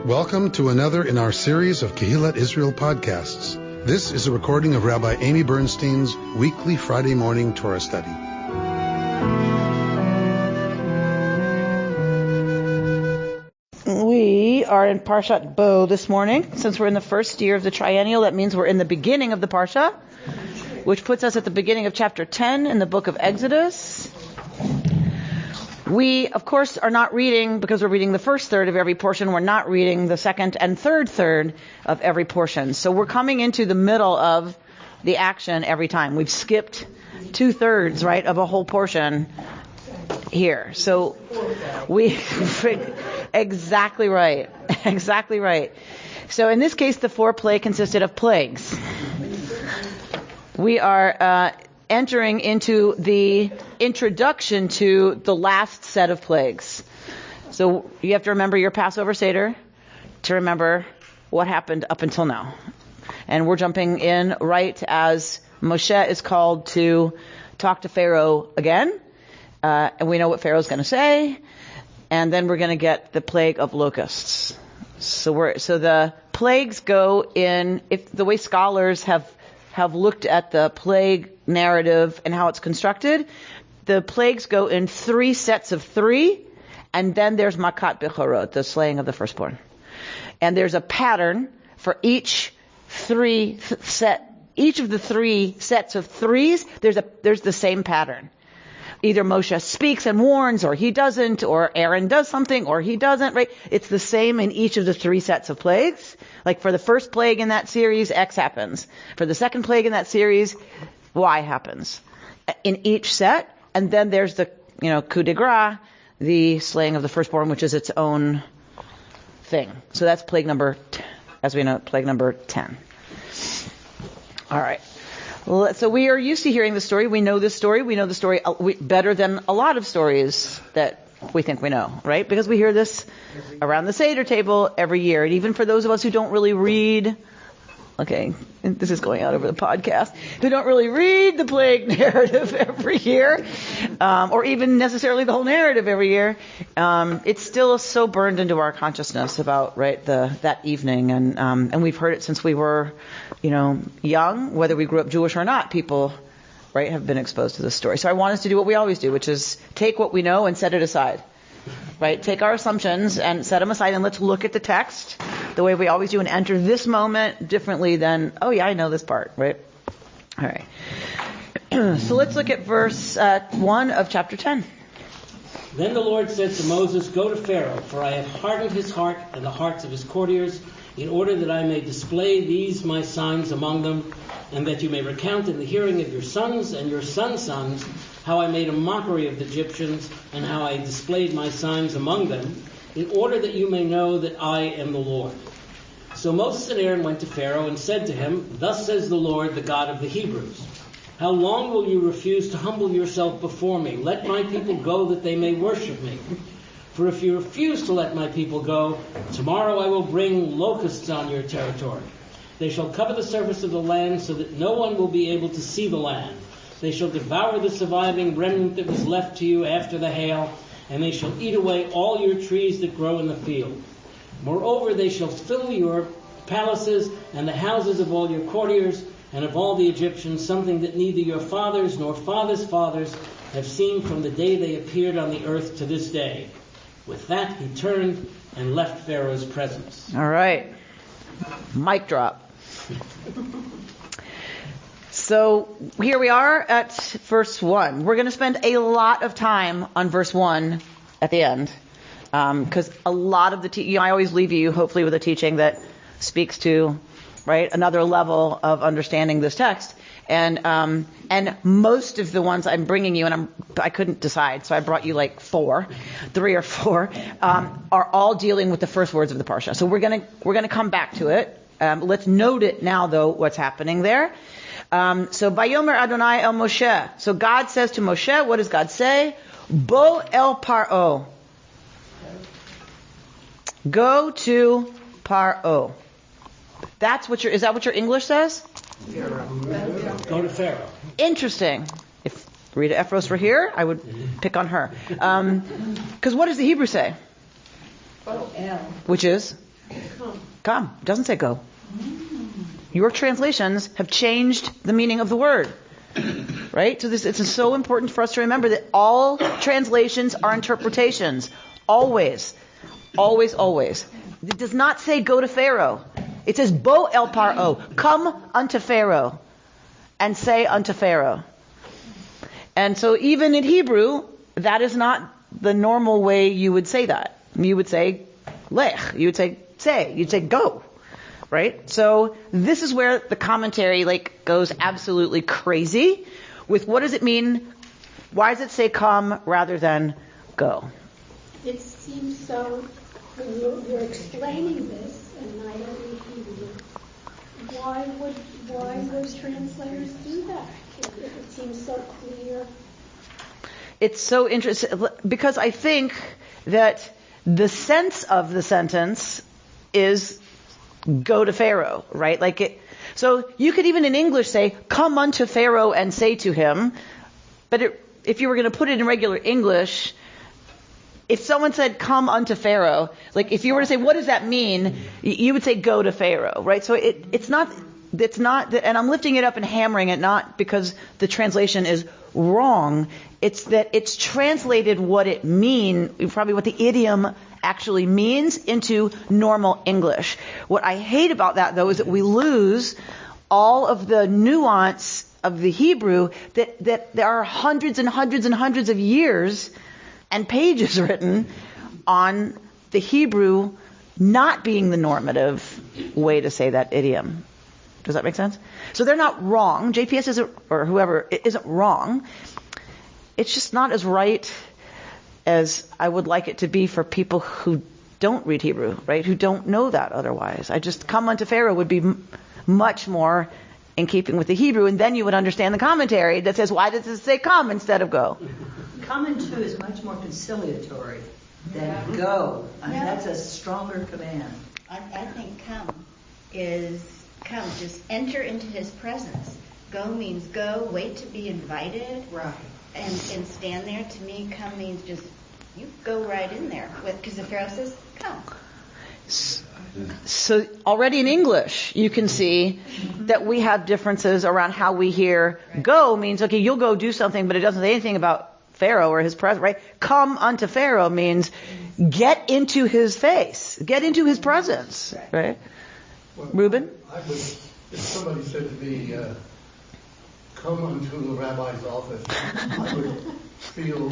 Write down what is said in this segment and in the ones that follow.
Welcome to another in our series of Kehillat Israel podcasts. This is a recording of Rabbi Amy Bernstein's weekly Friday morning Torah study. We are in Parashat Bo this morning. Since we're in the first year of the triennial, that means we're in the beginning of the Parsha, which puts us at the beginning of chapter 10 in the book of Exodus. We, of course, are not reading, because we're reading the first third of every portion, we're not reading the second and third third of every portion. So we're coming into the middle of the action every time. We've skipped 2/3, right, of a whole portion here. So exactly right. Exactly right. So in this case, the foreplay consisted of plagues. We are entering into the introduction to the last set of plagues. So you have to remember your Passover Seder to remember what happened up until now. And we're jumping in right as Moshe is called to talk to Pharaoh again. And we know what Pharaoh's going to say. And then we're going to get the plague of locusts. So the plagues go in, if the way scholars have looked at the plague narrative and how it's constructed, the plagues go in 3 sets of 3, and then there's Makat Bechorot, the slaying of the firstborn. And there's a pattern for each of the 3 sets of 3s. There's the same pattern. Either Moshe speaks and warns, or he doesn't, or Aaron does something, or he doesn't, right? It's the same in each of the 3 sets of plagues. Like for the first plague in that series, X happens. For the second plague in that series, Y happens. In each set. And then there's the, coup de grace, the slaying of the firstborn, which is its own thing. So that's plague number 10. All right. So we are used to hearing the story. We know this story. We know the story better than a lot of stories that we think we know, right? Because we hear this around the Seder table every year. And even for those of us who don't really read, okay, this is going out over the podcast, who don't really read the plague narrative every year, or even necessarily the whole narrative every year, it's still so burned into our consciousness about, right, that evening. And we've heard it since we were, young, whether we grew up Jewish or not, people, right, have been exposed to this story. So I want us to do what we always do, which is take what we know and set it aside. Right? Take our assumptions and set them aside, and let's look at the text the way we always do and enter this moment differently than, oh yeah, I know this part, right? All right. So let's look at verse 1 of chapter 10. Then the Lord said to Moses, "Go to Pharaoh, for I have hardened his heart and the hearts of his courtiers, in order that I may display these my signs among them, and that you may recount in the hearing of your sons and your sons' sons how I made a mockery of the Egyptians and how I displayed my signs among them, in order that you may know that I am the Lord." So Moses and Aaron went to Pharaoh and said to him, "Thus says the Lord, the God of the Hebrews, how long will you refuse to humble yourself before me? Let my people go that they may worship me. For if you refuse to let my people go, tomorrow I will bring locusts on your territory. They shall cover the surface of the land so that no one will be able to see the land. They shall devour the surviving remnant that was left to you after the hail, and they shall eat away all your trees that grow in the field. Moreover, they shall fill your palaces and the houses of all your courtiers and of all the Egyptians, something that neither your fathers nor fathers' fathers have seen from the day they appeared on the earth to this day." With that, he turned and left Pharaoh's presence. All right. Mic drop. So here we are at verse 1. We're going to spend a lot of time on verse 1 at the end, because a lot of the I always leave you hopefully with a teaching that speaks to, right, another level of understanding this text. And most of the ones I'm bringing you, and I couldn't decide, so I brought you like 3 or 4, are all dealing with the first words of the Parsha. So we're gonna come back to it. Let's note it now, though, what's happening there. So Vayomer Adonai el Moshe. So God says to Moshe, what does God say? Bo el Paro. Go to Paro. Is that what your English says? Go to Pharaoh. Interesting. If Rita Ephros were here, I would pick on her. Because what does the Hebrew say? Oh, L. Which is? Come. It doesn't say go. Your translations have changed the meaning of the word. Right? So it's so important for us to remember that all translations are interpretations. Always. Always, always. It does not say go to Pharaoh. It says Bo el Paro. Come unto Pharaoh and say unto Pharaoh. And so even in Hebrew, that is not the normal way you would say that. You would say lech. You would say. You'd say go. Right? So this is where the commentary goes absolutely crazy with what does it mean? Why does it say come rather than go? It seems so, when you're explaining this, and I don't read Hebrew, why would translators do that if it seems so clear? It's so interesting because I think that the sense of the sentence is go to Pharaoh, right? So you could even in English say, come unto Pharaoh and say to him. But if you were going to put it in regular English, if someone said, come unto Pharaoh, if you were to say, what does that mean? You would say, go to Pharaoh, right? So it's not, and I'm lifting it up and hammering it, not because the translation is wrong. It's that it's translated what it means, probably what the idiom actually means, into normal English. What I hate about that, though, is that we lose all of the nuance of the Hebrew, that there are hundreds and hundreds and hundreds of years and pages written on the Hebrew not being the normative way to say that idiom. Does that make sense? So they're not wrong. JPS isn't, or whoever, isn't wrong. It's just not as right as I would like it to be for people who don't read Hebrew, right? Who don't know that otherwise. Come unto Pharaoh would be much more in keeping with the Hebrew, and then you would understand the commentary that says, why does it say come instead of go? Come into is much more conciliatory than go. I mean, that's a stronger command. I think come, just enter into his presence. Go means go, wait to be invited. Right. And stand there. To me, come means just, you go right in there. Because the Pharaoh says, come. So already in English, you can see that we have differences around how we hear go means, okay, you'll go do something, but it doesn't say anything about Pharaoh or his presence, right? Come unto Pharaoh means get into his face, get into his presence, right? Well, Reuben? If somebody said to me, come unto the rabbi's office, I would feel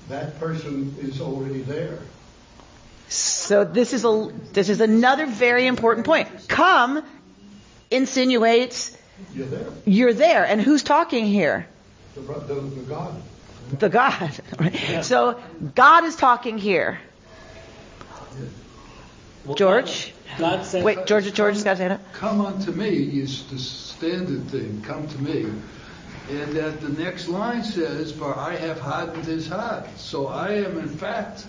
that person is already there. So this is another very important point. Come insinuates you're there. And who's talking here? The God. The God. Right? So God is talking here. George? God said, wait, George has got to say that. Come unto me is the standard thing. Come to me. And that the next line says, for I have hardened his heart. So I am in fact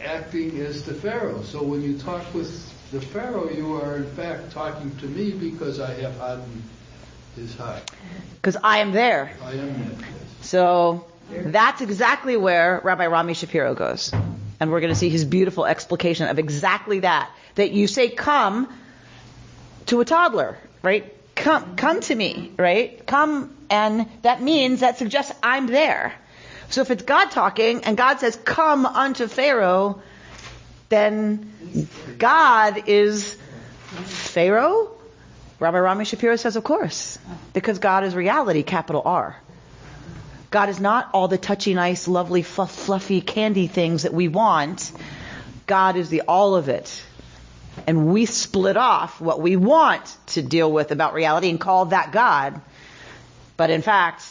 acting as the Pharaoh. So when you talk with the Pharaoh, you are in fact talking to me because I have hardened his heart. Because I am there. I am there. Yes. So that's exactly where Rabbi Rami Shapiro goes. And we're going to see his beautiful explication of exactly that. That you say come to a toddler, right? Come to me, right? Come, and that suggests I'm there. So if it's God talking and God says come unto Pharaoh, then God is Pharaoh? Rabbi Rami Shapiro says of course. Because God is reality, capital R. God is not all the touchy, nice, lovely, fluffy candy things that we want. God is the all of it. And we split off what we want to deal with about reality and call that God. But in fact,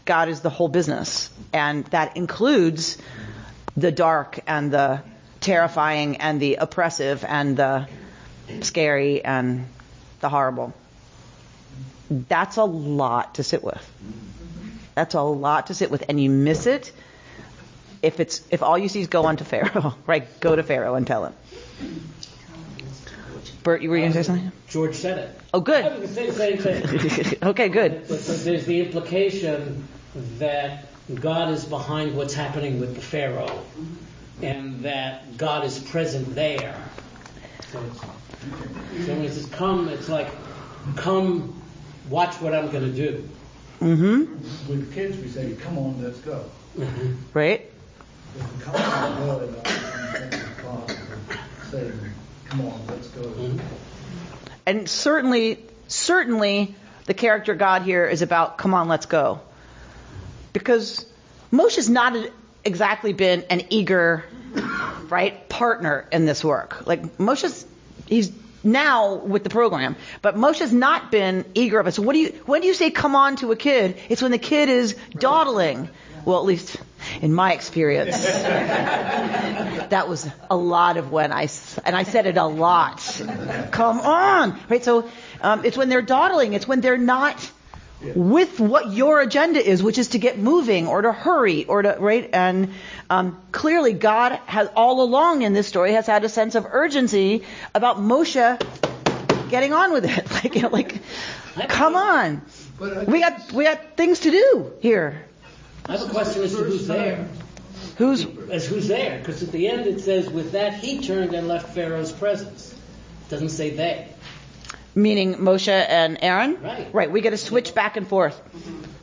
God is the whole business. And that includes the dark and the terrifying and the oppressive and the scary and the horrible. That's a lot to sit with. That's a lot to sit with. And you miss it if all you see is go unto Pharaoh, right? Go to Pharaoh and tell him. Bert, you were going to say something? George said it. Oh, good. I was going to say the same thing. Okay, good. But there's the implication that God is behind what's happening with the Pharaoh, and that God is present there. So when it says come, it's like, come, watch what I'm going to do. Mm-hmm. With kids, we say, come on, let's go. Mm-hmm. Right? If the come on, go, and saying, come on, let's go. Mm-hmm. And certainly, the character God here is about, come on, let's go. Because Moshe's not exactly been an eager, right, partner in this work. Like he's now with the program, but Moshe's not been eager of it. So when do you say come on to a kid? It's when the kid is dawdling. Well, at least in my experience, that was a lot of when I said it a lot. Come on, right? So it's when they're dawdling. It's when they're not with what your agenda is, which is to get moving or to hurry or to, right? And clearly God has all along in this story has had a sense of urgency about Moshe getting on with it. Like, come on. We got things to do here. I have a question as to who's there. Who's there? Because at the end it says, with that he turned and left Pharaoh's presence. It doesn't say they. Meaning Moshe and Aaron? Right. We get to switch back and forth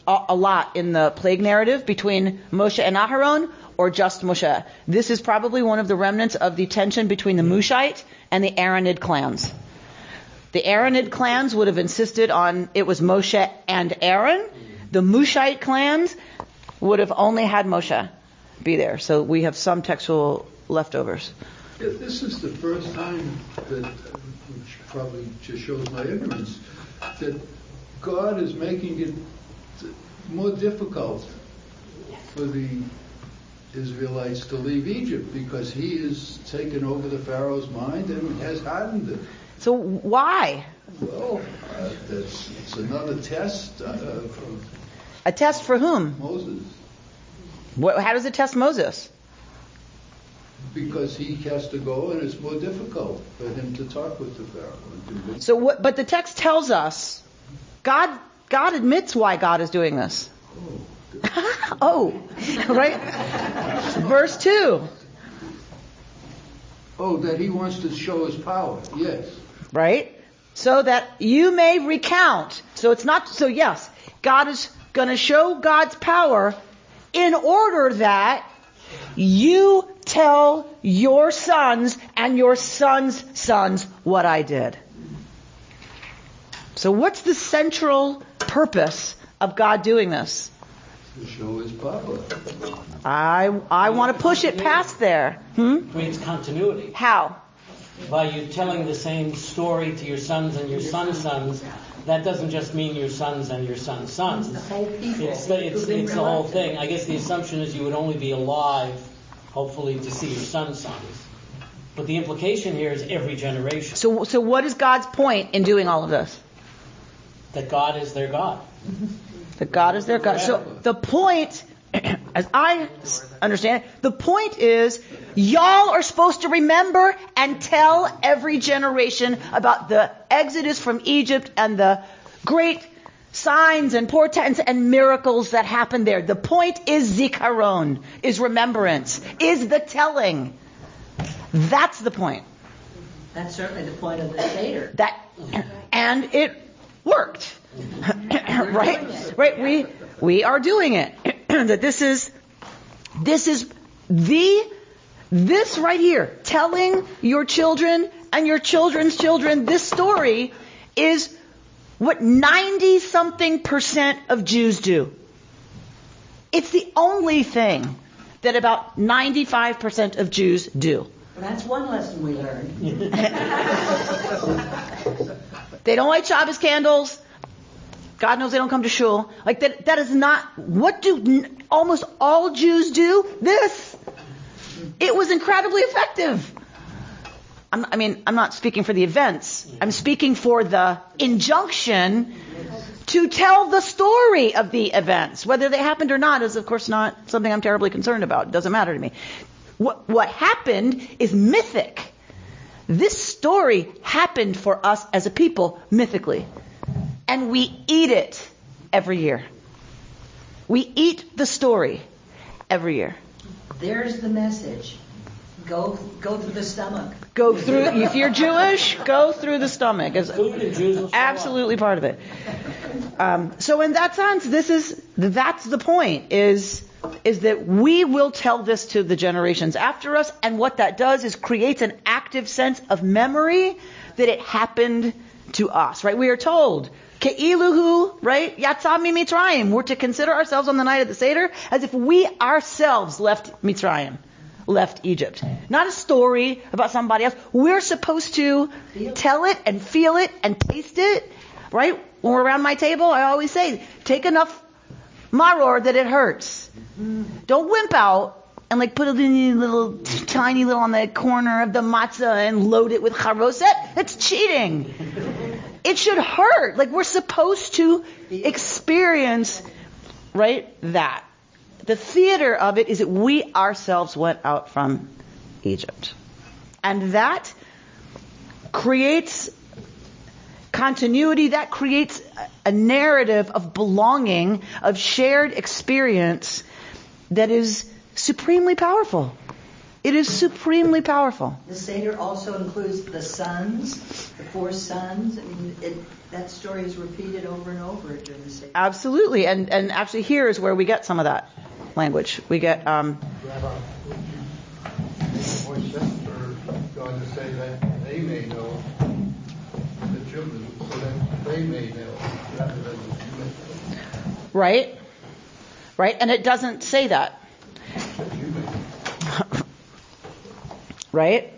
a lot in the plague narrative between Moshe and Aharon or just Moshe. This is probably one of the remnants of the tension between the Mushite and the Aaronid clans. The Aaronid clans would have insisted on it was Moshe and Aaron. The Mushite clans would have only had Moshe be there. So we have some textual leftovers. Yeah, this is the first time that, which probably just shows my ignorance, that God is making it more difficult for the Israelites to leave Egypt because he has taken over the Pharaoh's mind and has hardened it. So why? Well, it's another test. A test for whom? Moses. How does it test Moses? Because he has to go, and it's more difficult for him to talk with the Pharaoh. So what? But the text tells us, God admits why God is doing this. Oh, right? Verse 2. Oh, that he wants to show his power. Yes. Right? So that you may recount. So it's not, so yes, God is going to show God's power in order that you tell your sons and your sons' sons what I did. So what's the central purpose of God doing this? To show his power. I want to push it past there. Creates continuity. How? By you telling the same story to your sons and your sons' sons, that doesn't just mean your sons and your sons' sons. It's the whole thing. I guess the assumption is you would only be alive, hopefully, to see your sons' sons. But the implication here is every generation. So what is God's point in doing all of this? That God is their God. That God is their God. So the point, as I understand it, the point is y'all are supposed to remember and tell every generation about the exodus from Egypt and the great signs and portents and miracles that happened there. The point is zikaron, is remembrance, is the telling. That's the point. That's certainly the point of the Seder. And it worked. Right? We are doing it. That this right here, telling your children and your children's children this story is what 90-something% of Jews do. It's the only thing that about 95% of Jews do. Well, that's one lesson we learned. They don't light Shabbos candles. God knows they don't come to shul. Like that is not, what do almost all Jews do? This. It was incredibly effective. I'm not speaking for the events. I'm speaking for the injunction to tell the story of the events. Whether they happened or not is, of course, not something I'm terribly concerned about. It doesn't matter to me. What happened is mythic. This story happened for us as a people mythically. And we eat it every year. We eat the story every year. There's the message. Go through the stomach. Go through, if you're Jewish, go through the stomach. It's Food and Jews will show absolutely part of it. So in that sense, that's the point, is that we will tell this to the generations after us, and what that does is creates an active sense of memory that it happened to us, right? We are told, Ke'iluhu, right? Yatzah mi Mitzrayim. We're to consider ourselves on the night of the Seder as if we ourselves left Mitzrayim, left Egypt. Not a story about somebody else. We're supposed to tell it and feel it and taste it, right? When we're around my table, I always say, take enough maror that it hurts. Don't wimp out and like put it in a little, tiny little on the corner of the matzah and load it with charoset. It's cheating. It should hurt. Like, we're supposed to experience, right, that. The theater of it is that we ourselves went out from Egypt. And that creates continuity, that creates a narrative of belonging, of shared experience that is supremely powerful. It is supremely powerful. The Seder also includes the sons, the 4 sons. I mean, that story is repeated over and over during the Seder. Absolutely. And actually here is where we get some of that language. We get... Rabbi, would you more sister going to say that they may know the children, so that they may know, rather than you may know? Right? Right? And it doesn't say that. Right?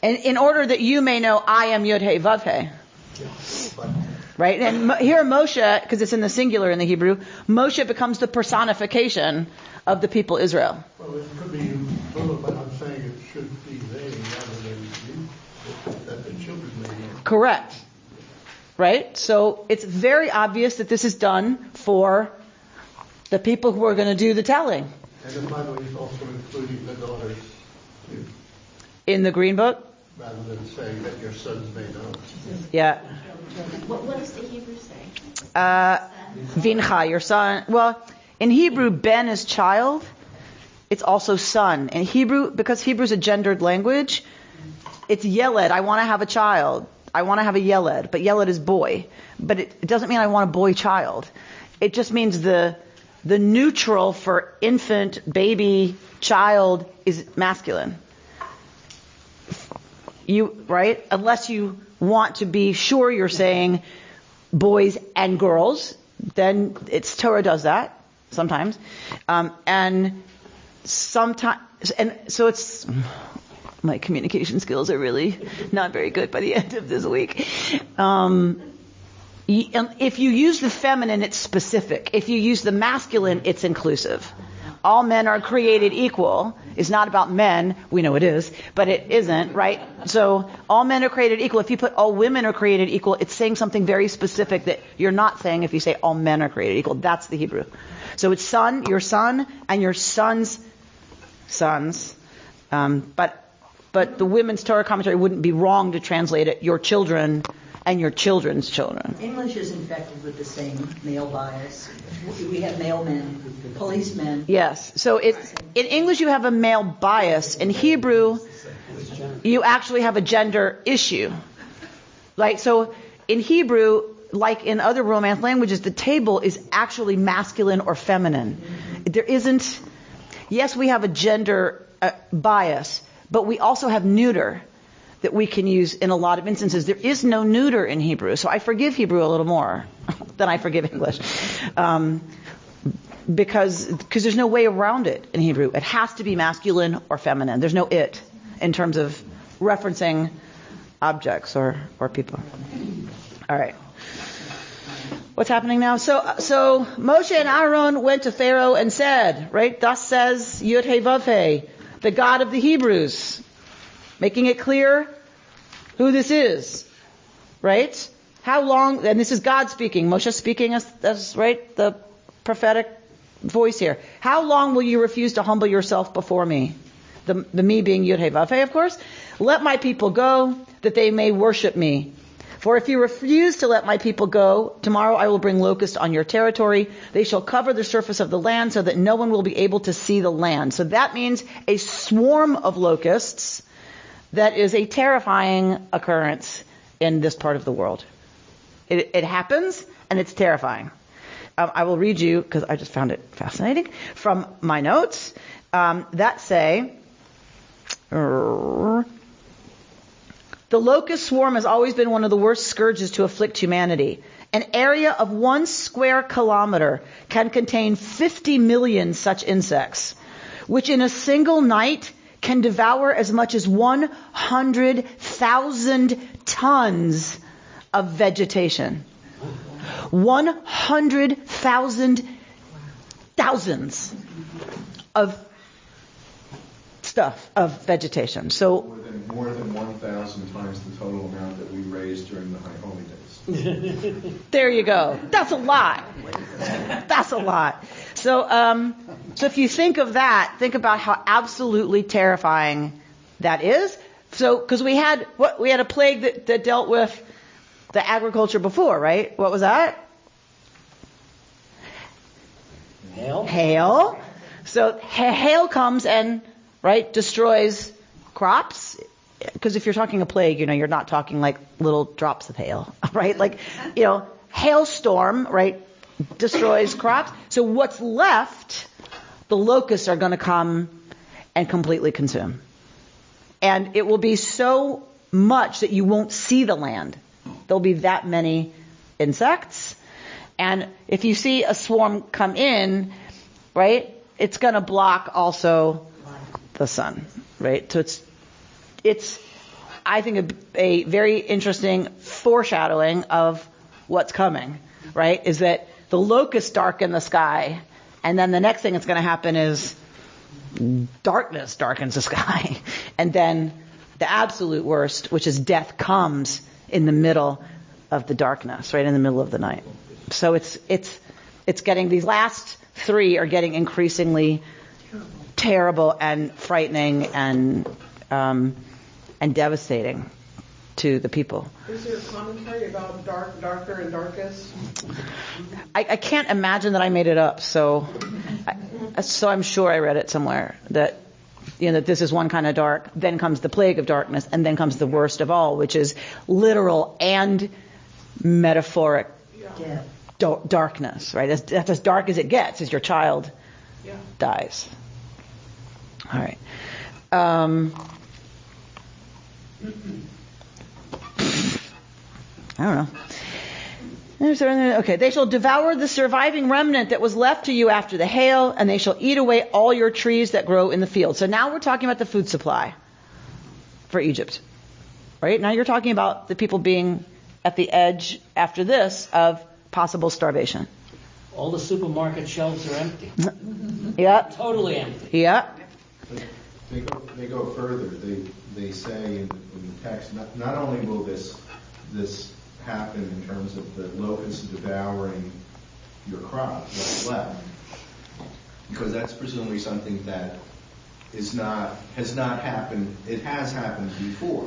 And in order that you may know I am Yod He Vav He. Right? And here Moshe, because it's in the singular in the Hebrew, Moshe becomes the personification of the people Israel. Well, it could be you, but I'm saying it should be they rather than you, that the children may know. Correct. Right? So it's very obvious that this is done for the people who are going to do the telling. And then, by the way, it's also including the daughters, too, In the Green Book? rather than saying that your sons may know. Yeah. What does the Hebrew say? Vincha, your son. Well, in Hebrew, ben is child. It's also son. In Hebrew, because Hebrew is a gendered language, it's yeled. I want to have a child. I want to have a yeled. But yeled is boy. But it doesn't mean I want a boy child. It just means the neutral for infant, baby, child is masculine. Right? Unless you want to be sure you're saying boys and girls, then Torah does that sometimes. And sometimes, and so it's, my communication skills are really not very good by the end of this week. If you use the feminine, it's specific. If you use the masculine, it's inclusive. All men are created equal is not about men. We know it is, but it isn't, right? So all men are created equal. If you put all women are created equal, it's saying something very specific that you're not saying if you say all men are created equal. That's the Hebrew. So it's son, and your son's sons. But the Women's Torah commentary wouldn't be wrong to translate it your children and your children's children. English is infected with the same male bias. We have male men, policemen. Yes. So in English you have a male bias. In Hebrew, you actually have a gender issue. Right? So in Hebrew, like in other Romance languages, the table is actually masculine or feminine. There isn't... Yes, we have a gender bias, but we also have neuter that we can use in a lot of instances. There is no neuter in Hebrew, so I forgive Hebrew a little more than I forgive English. Because there's no way around it in Hebrew. It has to be masculine or feminine. There's no it in terms of referencing objects or people. All right. What's happening now? So Moshe and Aaron went to Pharaoh and said, right, thus says Yud He Vav He, the God of the Hebrews, making it clear who this is, right? How long, and this is God speaking, Moshe speaking as right, the prophetic voice here. How long will you refuse to humble yourself before me? The me being Yud He Vav He, of course. Let my people go, that they may worship me. For if you refuse to let my people go, tomorrow I will bring locusts on your territory. They shall cover the surface of the land so that no one will be able to see the land. So that means a swarm of locusts. That is a terrifying occurrence in this part of the world. It happens, and it's terrifying. I will read you, because I just found it fascinating, from my notes that say, the locust swarm has always been one of the worst scourges to afflict humanity. An area of 1 square kilometer can contain 50 million such insects, which in a single night can devour as much as 100,000 tons of vegetation. 100,000 thousands of stuff, of vegetation. So more than 1,000 times the total amount that we raised during the High Holy Days. There you go. That's a lot. That's a lot. So if you think of that, think about how absolutely terrifying that is. So, because we had a plague that dealt with the agriculture before, right? What was that? Hail. So hail comes and, right, destroys crops. Because if you're talking a plague, you're not talking like little drops of hail, right? Like, hailstorm, right, destroys crops. So what's left, the locusts are going to come and completely consume. And it will be so much that you won't see the land. There'll be that many insects. And if you see a swarm come in, right, it's going to block also the sun, right? So it's I think, a very interesting foreshadowing of what's coming, right? Is that the locusts darken the sky, and then the next thing that's going to happen is darkness darkens the sky. And then the absolute worst, which is death, comes in the middle of the darkness, right in the middle of the night. So it's getting, these last three are getting increasingly terrible and frightening and devastating to the people. Is there a commentary about darker and darkest? I can't imagine that I made it up, so I'm sure I read it somewhere that that this is one kind of dark, then comes the plague of darkness, and then comes the worst of all, which is literal and metaphoric darkness, right? That's as dark as it gets as your child dies. All right. I don't know. Okay, they shall devour the surviving remnant that was left to you after the hail, and they shall eat away all your trees that grow in the field. So now we're talking about the food supply for Egypt, right? Now you're talking about the people being at the edge after this of possible starvation. All the supermarket shelves are empty. Yep. Totally empty. Yep. They go further. They say in the text, not only will this happen in terms of the locusts devouring your crop, what's left, because that's presumably something that has not happened. It has happened before,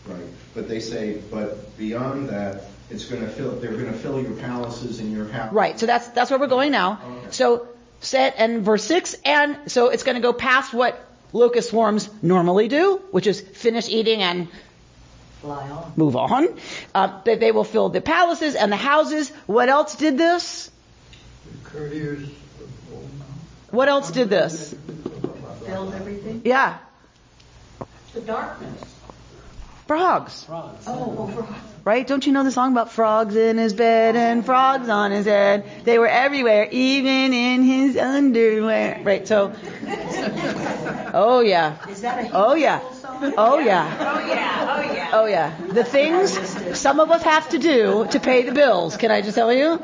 right? But they say, but beyond that, they're going to fill your palaces and your house. Right. So that's where we're going now. Okay. So and verse 6, and so it's going to go past what locust swarms normally do, which is finish eating and fly on. Move on. They will fill the palaces and the houses. What else did this? The courtiers. What else did this? Filled everything? Yeah. The darkness. Frogs. Frogs. Oh, frogs. Right? Don't you know the song about frogs in his bed and frogs on his head? They were everywhere, even in his underwear. Right, so. Oh, yeah. Is that a song? Oh, yeah. Oh, yeah. The things some of us have to do to pay the bills. Can I just tell you?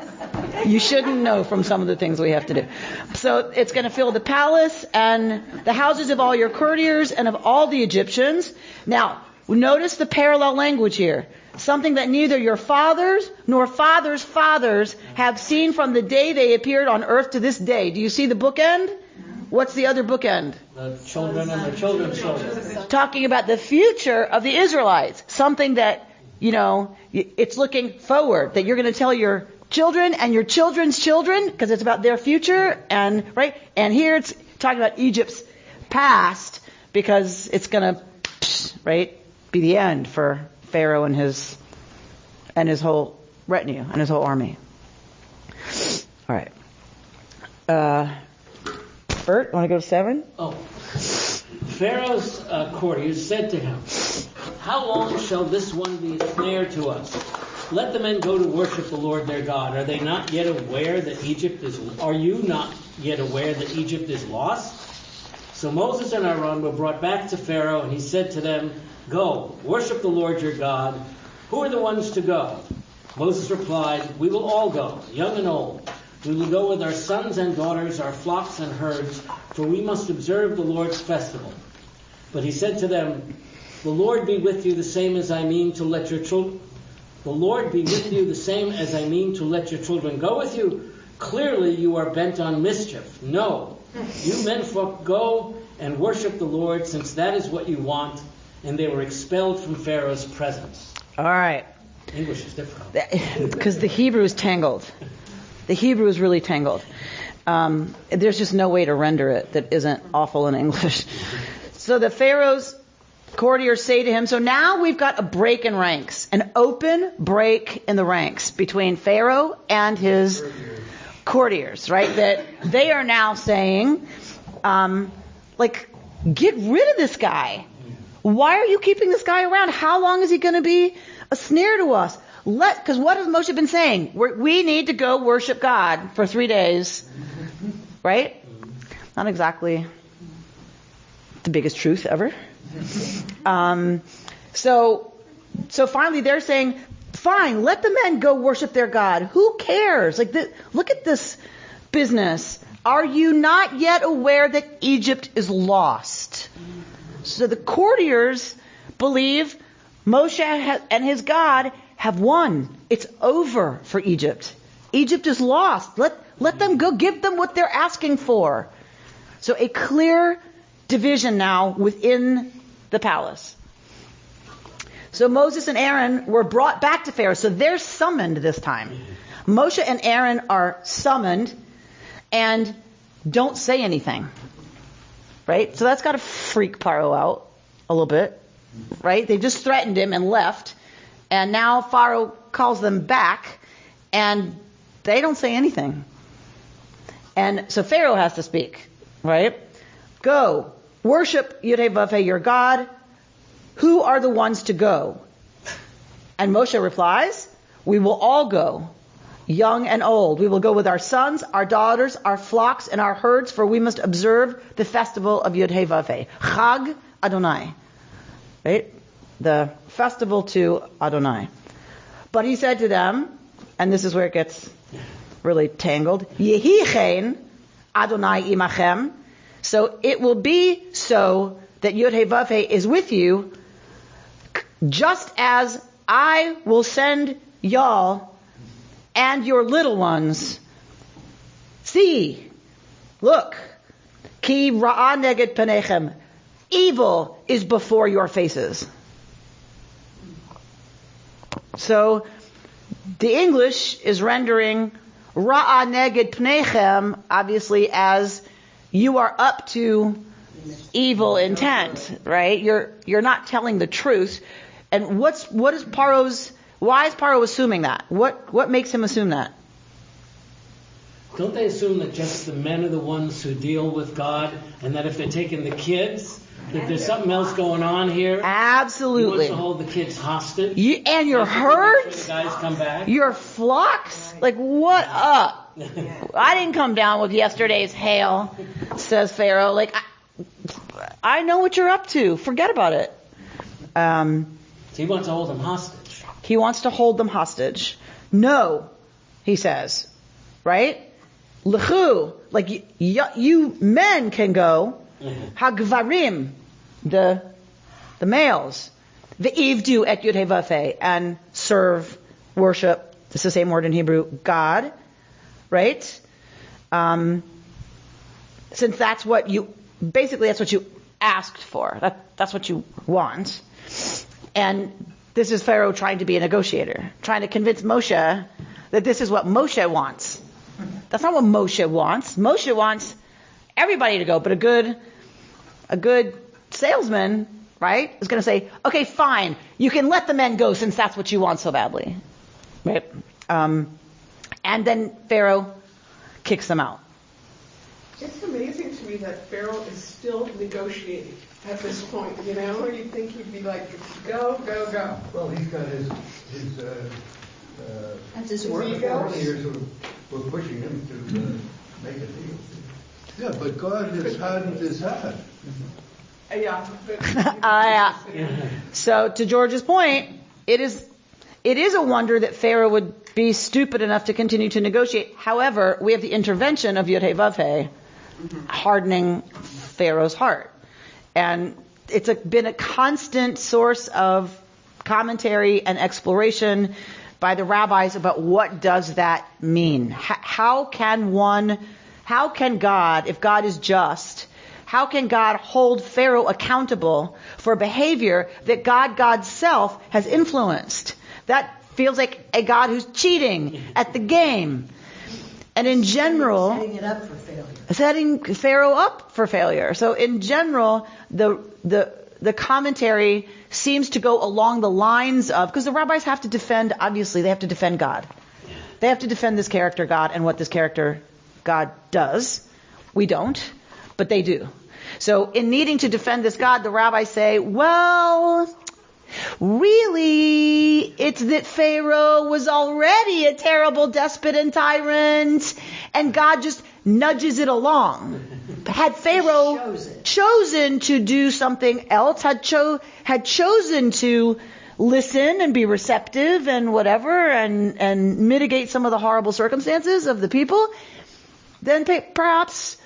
You shouldn't know from some of the things we have to do. So it's going to fill the palace and the houses of all your courtiers and of all the Egyptians. Now, notice the parallel language here. Something that neither your fathers nor fathers' fathers have seen from the day they appeared on earth to this day. Do you see the bookend? What's the other bookend? The children and the children's children. Talking about the future of the Israelites. Something that it's looking forward, that you're going to tell your children and your children's children, because it's about their future, and here it's talking about Egypt's past, because it's going to, be the end for Pharaoh and his whole retinue and his whole army. All right. Bert, want to go to 7? Oh. Pharaoh's courtiers said to him, "How long shall this one be a snare to us? Let the men go to worship the Lord their God. Are you not yet aware that Egypt is lost?" So Moses and Aaron were brought back to Pharaoh, and he said to them, "Go, worship the Lord your God. Who are the ones to go?" Moses replied, "We will all go, young and old. We will go with our sons and daughters, our flocks and herds, for we must observe the Lord's festival." But he said to them, "The Lord be with you, the same as I mean to let your children. The Lord be with you, the same as I mean to let your children go with you. Clearly you are bent on mischief. No, you menfolk go and worship the Lord, since that is what you want." And they were expelled from Pharaoh's presence. All right. English is difficult. Because the Hebrew is tangled. The Hebrew is really tangled. There's just no way to render it that isn't awful in English. So the Pharaoh's courtiers say to him, so now we've got a break in ranks, an open break in the ranks between Pharaoh and his courtiers, right? That they are now saying, get rid of this guy. Why are you keeping this guy around? How long is he going to be a snare to us? Because what has Moshe been saying? We need to go worship God for 3 days, right? Not exactly the biggest truth ever. So finally they're saying, fine, let the men go worship their God. Who cares? Look at this business. Are you not yet aware that Egypt is lost? So the courtiers believe Moshe and his God have won. It's over for Egypt. Egypt is lost. Let them go. Give them what they're asking for. So a clear division now within the palace. So Moses and Aaron were brought back to Pharaoh. So they're summoned this time. Moshe and Aaron are summoned and don't say anything. Right? So that's got to freak Pharaoh out a little bit. Right? They just threatened him and left. And now Pharaoh calls them back and they don't say anything. And so Pharaoh has to speak. Right? Go. Worship Yud-Heh-Vav-Heh, your God. Who are the ones to go? And Moshe replies, we will all go, young and old. We will go with our sons, our daughters, our flocks, and our herds, for we must observe the festival of Yud-Heh-Vav-Heh. Chag Adonai. Right? The festival to Adonai. But he said to them, and this is where it gets really tangled, Yehi chen Adonai imachem. So it will be so that Yud-Heh-Vav-Heh is with you, just as I will send y'all and your little ones. See, look, ki ra'ah neged panechem. Evil is before your faces. So the English is rendering ra'ah neged panechem obviously as you are up to evil intent, right? You're not telling the truth. And why is Paro assuming that? What makes him assume that? Don't they assume that just the men are the ones who deal with God, and that if they're taking the kids, that there's something else going on here? Absolutely. He wants to hold the kids hostage. And your herds? The guys come back. Your flocks? What up? I didn't come down with yesterday's hail, says Pharaoh. I know what you're up to. Forget about it. So he wants to hold them hostage. He wants to hold them hostage. No, he says. Right? L'chu, you men can go. Hagvarim, the males. Ve'ivdu et Yud-Heh-Vav-Heh, and serve, worship. It's the same word in Hebrew. God. Right? Since that's what you asked for. That's what you want. And This is Pharaoh trying to be a negotiator, trying to convince Moshe that this is what Moshe wants. That's not what Moshe wants. Moshe wants everybody to go, but a good salesman, right, is going to say, okay, fine, you can let the men go since that's what you want so badly. Right? And then Pharaoh kicks them out. It's amazing to me that Pharaoh is still negotiating at this point. You know, you'd think he'd be like, go, go, go. Well, he's got his That's his work. warriors who were pushing him to make a deal. Yeah, but God has hardened his heart. Yeah. So to George's point, it is a wonder that Pharaoh would be stupid enough to continue to negotiate. However, we have the intervention of Yod Heh Vav Heh, hardening Pharaoh's heart. And it's been a constant source of commentary and exploration by the rabbis about what does that mean. How can God, if God is just, how can God hold Pharaoh accountable for behavior that God's self has influenced? That feels like a God who's cheating at the game. And in general, setting it up for failure. Setting Pharaoh up for failure. So in general, the commentary seems to go along the lines of, because the rabbis have to defend, obviously, they have to defend God. They have to defend this character God and what this character God does. We don't, but they do. So in needing to defend this God, the rabbis say, well, really, it's that Pharaoh was already a terrible despot and tyrant, and God just nudges it along. Had Pharaoh chosen to do something else, had chosen to listen and be receptive and whatever, and mitigate some of the horrible circumstances of the people, then perhaps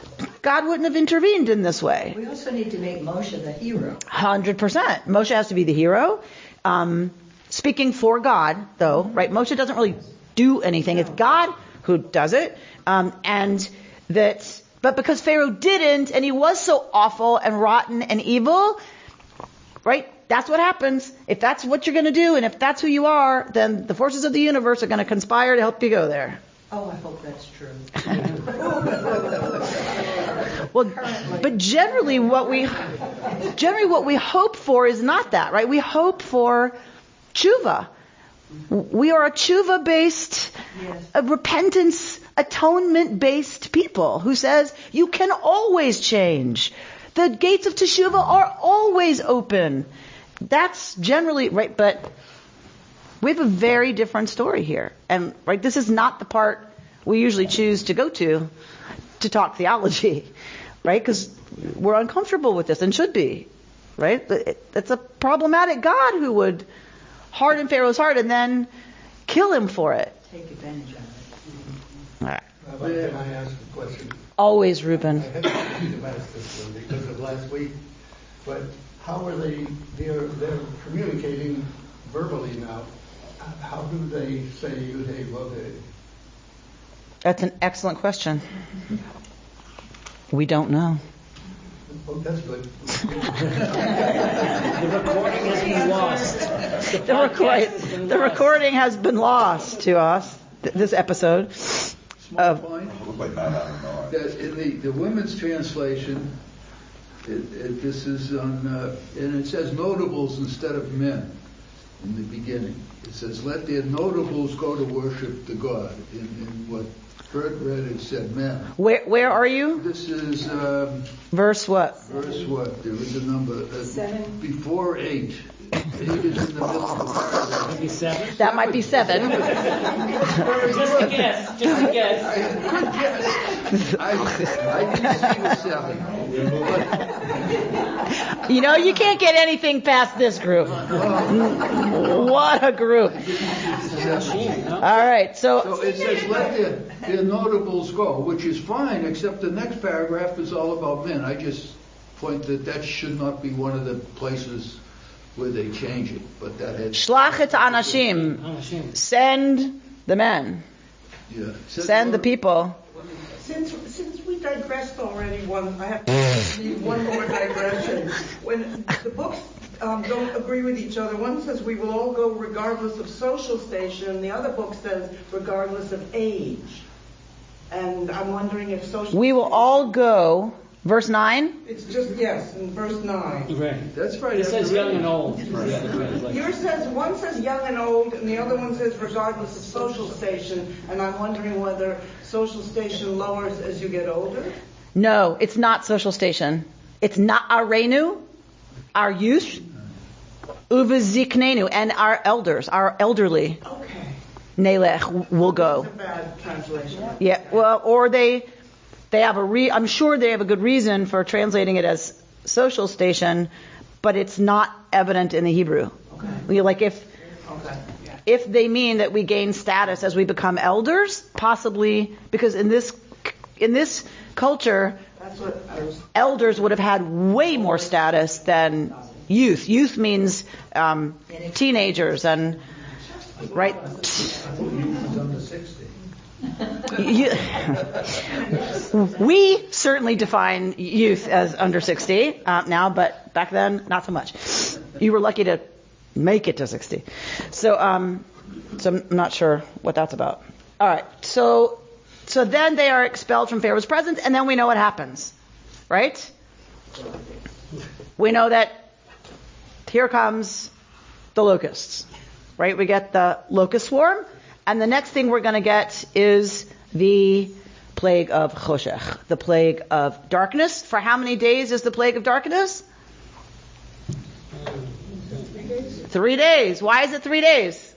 God wouldn't have intervened in this way. We also need to make Moshe the hero. 100%. Moshe has to be the hero. Speaking for God, though, right? Moshe doesn't really do anything. It's God who does it. But because Pharaoh didn't, and he was so awful and rotten and evil, right? That's what happens. If that's what you're going to do, and if that's who you are, then the forces of the universe are going to conspire to help you go there. Oh, I hope that's true. Well, but generally what we hope for is not that, right? We hope for tshuva. We are a tshuva-based, a repentance, atonement-based people who says you can always change. The gates of teshuvah are always open. That's generally right, but we have a very different story here. And right, this is not the part we usually choose to go to talk theology, right? Because we're uncomfortable with this and should be, right? It's a problematic God who would harden Pharaoh's heart and then kill him for it. Take advantage of it. All right. Rabbi, can I ask a question? Always, Reuben. I had to ask this one because of last week. But how are they're communicating verbally now. How do they say Yud Heh Vav Heh? That's an excellent question. We don't know. Oh, that's good. The recording has been lost. The recording has been lost to us, this episode. Small point. That in the women's translation, this is on, and it says notables instead of men in the beginning. It says, let their notables go to worship the God. In what Bert read, it said men. Where are you? This is... verse what? Verse what? There is a number. 7. Before 8. 8 is in the middle of the paragraph. Maybe 7? That might be 7. Just a guess. I didn't see the 7. You know, you can't get anything past this group. What a group. All right, So it says, let their notables go, which is fine, except the next paragraph is all about men. I just point that should not be one of the places where they change it, but that had... Shlach et anashim. Send the men. Yeah. Send the people. Since we digressed already, I have to need one more digression. When the books don't agree with each other. One says we will all go regardless of social station, and the other book says regardless of age. And I'm wondering if social... We will all go, verse 9? It's just, yes, in verse 9. Right. That's right. It says young and old. Yours says, one says young and old, and the other one says regardless of social station, and I'm wondering whether social station lowers as you get older? No, it's not social station. It's not arenu, our youth, uvaziknenu, and our elders, our elderly. Okay. Nelech will go. That's a bad translation. Yeah, well, or they have I'm sure they have a good reason for translating it as social station, but it's not evident in the Hebrew. Okay. Like if they mean that we gain status as we become elders, possibly, because in this culture, That's what I was... elders would have had way more status than youth. Youth means teenagers and right. We certainly define youth as under 60 now, but back then not so much. You were lucky to make it to 60. So I'm not sure what that's about. All right. So then they are expelled from Pharaoh's presence, and then we know what happens, right? We know that here comes the locusts, right? We get the locust swarm, and the next thing we're going to get is the plague of choshech, the plague of darkness. For how many days is the plague of darkness? 3 days. Why is it 3 days?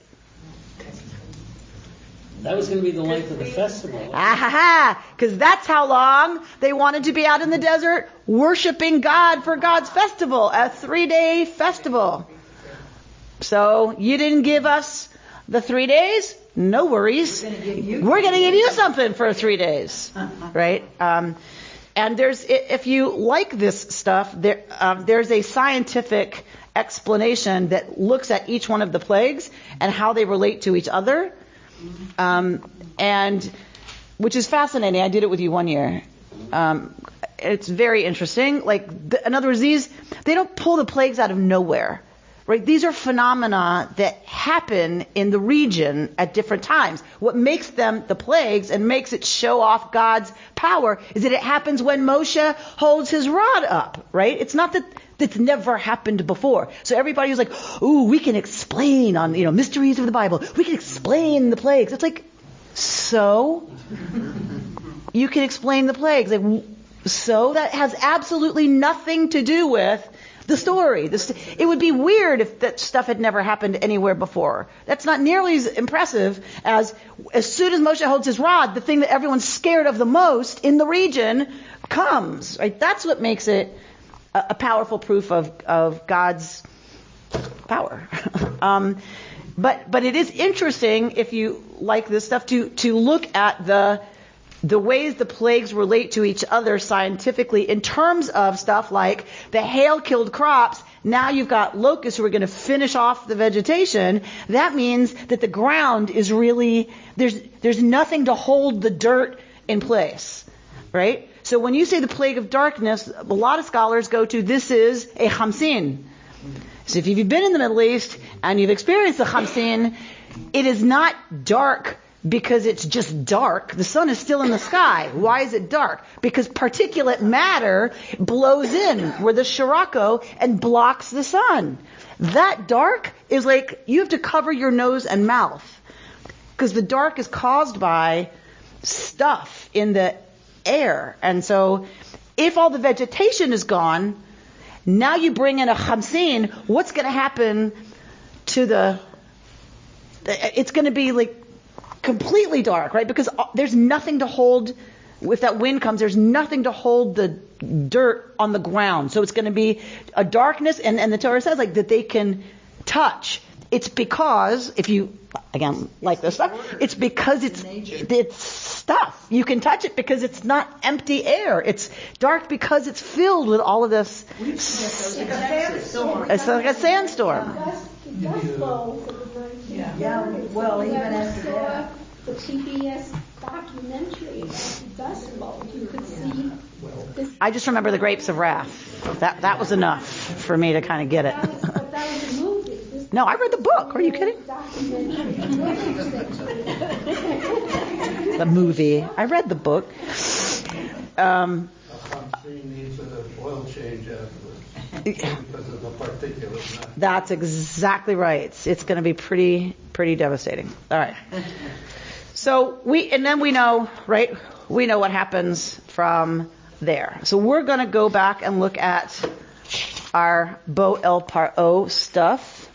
That was going to be the length of the festival. Because that's how long they wanted to be out in the desert worshiping God for God's festival, a 3-day festival. So you didn't give us the 3 days? No worries. We're going to give you something for 3 days, right? And if you like this stuff, there's a scientific explanation that looks at each one of the plagues and how they relate to each other. And which is fascinating. I did it with you one year. It's very interesting. In other words, they don't pull the plagues out of nowhere, right? These are phenomena that happen in the region at different times. What makes them the plagues and makes it show off God's power is that it happens when Moshe holds his rod up, right? It's not that it's never happened before. So everybody was like, ooh, we can explain on, mysteries of the Bible. We can explain the plagues. It's like, so? You can explain the plagues. So? That has absolutely nothing to do with the story. It would be weird if that stuff had never happened anywhere before. That's not nearly as impressive as soon as Moshe holds his rod, the thing that everyone's scared of the most in the region comes. Right? That's what makes it a powerful proof of God's power. But it is interesting, if you like this stuff, to look at the ways the plagues relate to each other scientifically in terms of stuff like the hail killed crops. Now you've got locusts who are going to finish off the vegetation. That means that the ground is really, there's nothing to hold the dirt in place, right? So when you say the plague of darkness, a lot of scholars go to this is a Hamsin. So if you've been in the Middle East and you've experienced the Hamsin, it is not dark because it's just dark. The sun is still in the sky. Why is it dark? Because particulate matter blows in where the Scirocco and blocks the sun. That dark is like you have to cover your nose and mouth because the dark is caused by stuff in the air. And so if all the vegetation is gone, now you bring in a Hamsin, what's going to happen to it's going to be like completely dark, right? Because there's nothing to hold, if that wind comes, there's nothing to hold the dirt on the ground. So it's going to be a darkness, and the Torah says that they can touch. It's because, if you, again, like this stuff, it's because it's stuff. You can touch it because it's not empty air. It's dark because it's filled with all of this. It's like a sandstorm. It's like a sandstorm. Dust bowls of the 1930s. Yeah, well, even after that. The PBS documentary about the Dust Bowl, you could see I just remember the grapes of wrath. That was enough for me to kind of get it. But that was a movie. No, I read the book. Are you kidding? The movie. I read the book. Needs an oil change afterwards because of the particulates. That's exactly right. It's going to be pretty devastating. All right. So we know, right? We know what happens from there. So we're going to go back and look at our Bo El Paro stuff.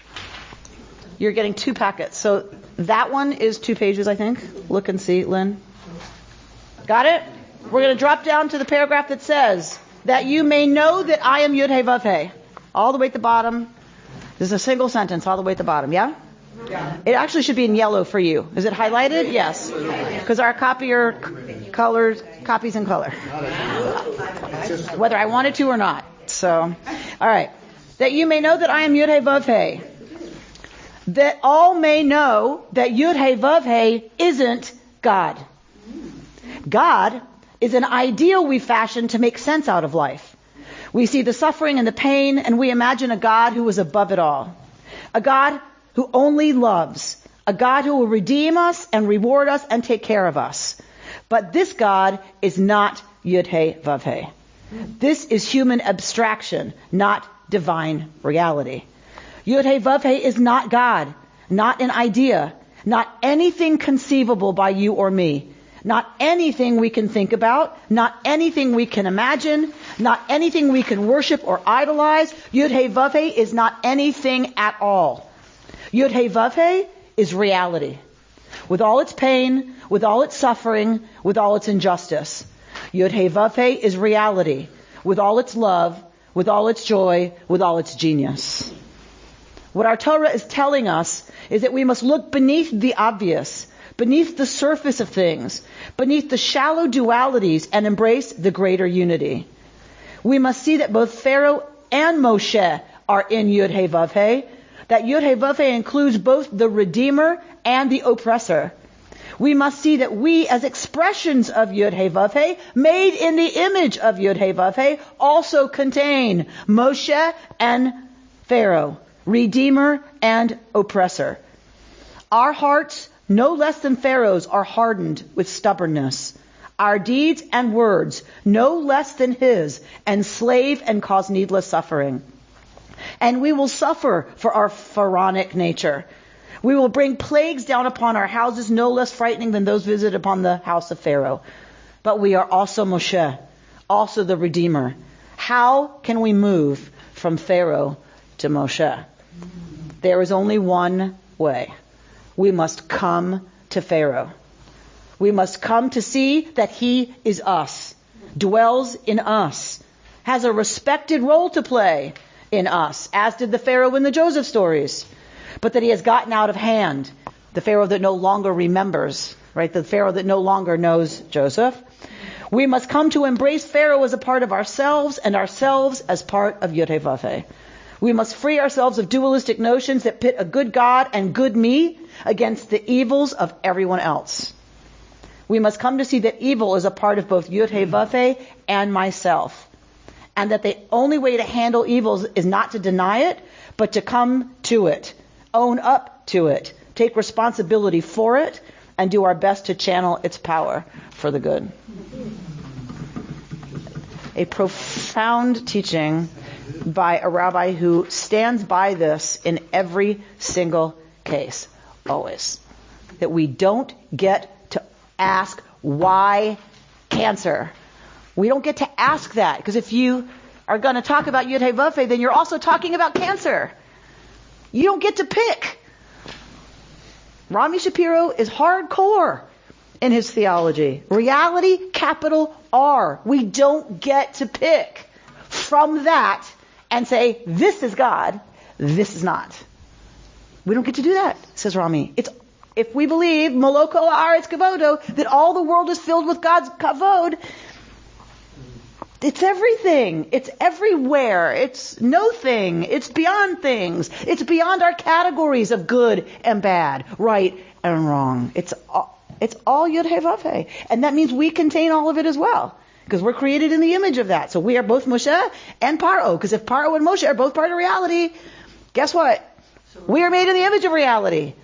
You're getting 2 packets. So that one is 2 pages, I think. Look and see, Lynn. Got it? We're going to drop down to the paragraph that says, that you may know that I am Yud He Vav He. All the way at the bottom. This is a single sentence all the way at the bottom, yeah? Yeah. It actually should be in yellow for you. Is it highlighted? Yes. Because our copier copies in color. Whether I wanted to or not. So, all right. That you may know that I am Yud He Vav He. That all may know that Yud He Vav He isn't God. God is an ideal we fashion to make sense out of life. We see the suffering and the pain, and we imagine a God who is above it all. A God who only loves. A God who will redeem us and reward us and take care of us. But this God is not Yud He Vav He. This is human abstraction, not divine reality. Yud He Vav He is not God, not an idea, not anything conceivable by you or me. Not anything we can think about, not anything we can imagine, not anything we can worship or idolize. Yud He Vav He is not anything at all. Yud He Vav He is reality. With all its pain, with all its suffering, with all its injustice. Yud He Vav He is reality. With all its love, with all its joy, with all its genius. What our Torah is telling us is that we must look beneath the obvious, beneath the surface of things, beneath the shallow dualities, and embrace the greater unity. We must see that both Pharaoh and Moshe are in Yud He Vav He, that Yud He Vav He includes both the Redeemer and the Oppressor. We must see that we, as expressions of Yud He Vav He, made in the image of Yud He Vav He, also contain Moshe and Pharaoh, Redeemer and Oppressor. Our hearts, no less than Pharaoh's, are hardened with stubbornness. Our deeds and words, no less than his, enslave and cause needless suffering. And we will suffer for our pharaonic nature. We will bring plagues down upon our houses, no less frightening than those visited upon the house of Pharaoh. But we are also Moshe, also the Redeemer. How can we move from Pharaoh to Moshe? There is only one way. We must come to Pharaoh. We must come to see that he is us, dwells in us, has a respected role to play in us, as did the Pharaoh in the Joseph stories, but that he has gotten out of hand. The Pharaoh that no longer remembers, right? The Pharaoh that no longer knows Joseph. We must come to embrace Pharaoh as a part of ourselves and ourselves as part of Yud He Vav He. We must free ourselves of dualistic notions that pit a good God and good me against the evils of everyone else. We must come to see that evil is a part of both Yud He Vav He and myself. And that the only way to handle evils is not to deny it, but to come to it, own up to it, take responsibility for it, and do our best to channel its power for the good. A profound teaching by a rabbi who stands by this in every single case, always. That we don't get to ask why cancer. We don't get to ask that, because if you are going to talk about Yud He Vav He, then you're also talking about cancer. You don't get to pick. Rami Shapiro is hardcore in his theology. Reality, capital R. We don't get to pick from that and say, this is God, this is not. We don't get to do that, says Rami. If we believe, Moloko Haaretz Kavodo, that all the world is filled with God's kavod, it's everything. It's everywhere. It's no thing. It's beyond things. It's beyond our categories of good and bad, right and wrong. It's all Yud He Vav He. And that means we contain all of it as well. Because we're created in the image of that. So we are both Moshe and Paro. Because if Paro and Moshe are both part of reality, guess what? We are made in the image of reality.